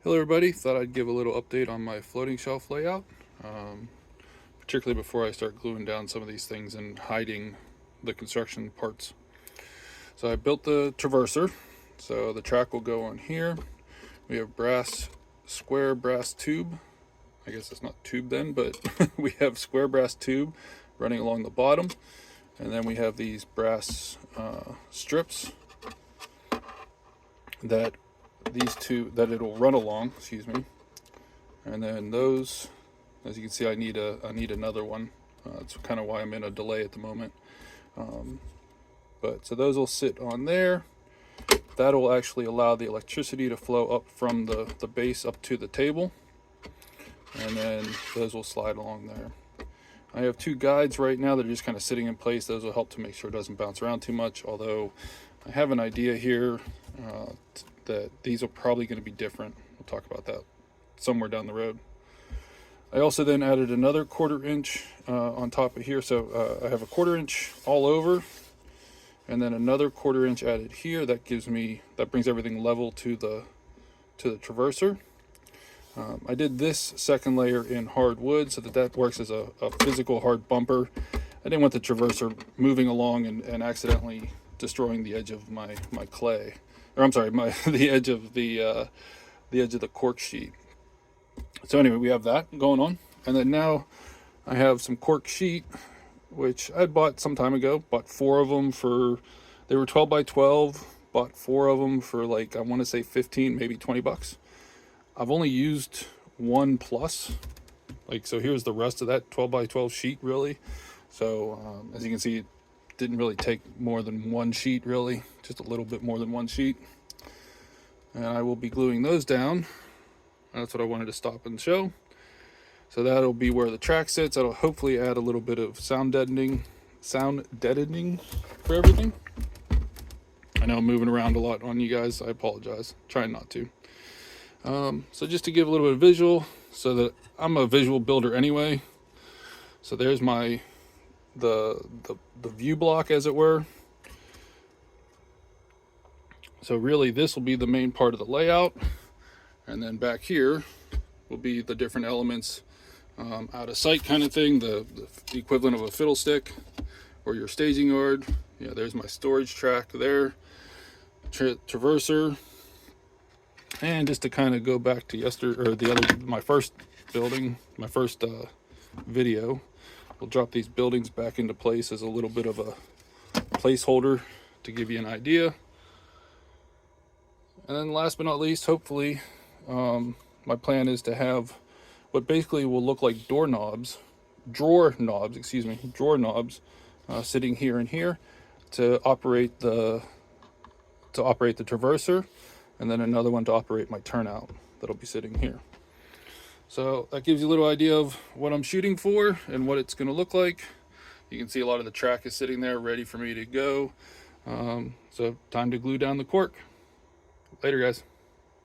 Hello everybody, thought I'd give a little update on my floating shelf layout, particularly before I start gluing down some of these things and hiding the construction parts. So I built the traverser, so the track will go on here. We have square brass tube. I guess it's not tube then, but we have square brass tube running along the bottom. And then we have these brass strips that it'll run along, excuse me. And then those, as you can see, I need another one. That's kind of why I'm in a delay at the moment. But so those will sit on there. That'll actually allow the electricity to flow up from the base up to the table. And then those will slide along there. I have two guides right now that are just kind of sitting in place. Those will help to make sure it doesn't bounce around too much. Although I have an idea here that these are probably going to be different. We'll talk about that somewhere down the road. I also then added another 1/4 inch on top of here. So I have a 1/4 inch all over, and then another 1/4 inch added here. That brings everything level to the traverser. I did this second layer in hardwood so that works as a physical hard bumper. I didn't want the traverser moving along and accidentally destroying the edge of my clay, or I'm sorry, the edge of the cork sheet. So anyway, we have that going on, and then now I have some cork sheet, which I bought some time ago. Bought 4 of them they were 12 by 12. Bought 4 of them for like, I want to say 15, maybe $20. I've only used one plus. So here's the rest of that 12 by 12 sheet really. So as you can see, it didn't really take more than one sheet really, just a little bit more than one sheet. And I will be gluing those down. That's what I wanted to stop and show. So that'll be where the track sits. That'll hopefully add a little bit of sound deadening for everything. I know I'm moving around a lot on you guys. I apologize. Trying not to. So just to give a little bit of visual, so that I'm a visual builder anyway. So there's the view block, as it were. So really this will be the main part of the layout, and then back here will be the different elements, out of sight kind of thing, the equivalent of a fiddlestick or your staging yard. Yeah, there's my storage track there, traverser. And just to kind of go back to my first video, we'll drop these buildings back into place as a little bit of a placeholder to give you an idea. And then last but not least, hopefully, my plan is to have what basically will look like drawer knobs, sitting here and here to operate the traverser, and then another one to operate my turnout that'll be sitting here. So that gives you a little idea of what I'm shooting for and what it's going to look like. You can see a lot of the track is sitting there ready for me to go. So time to glue down the cork. Later, guys.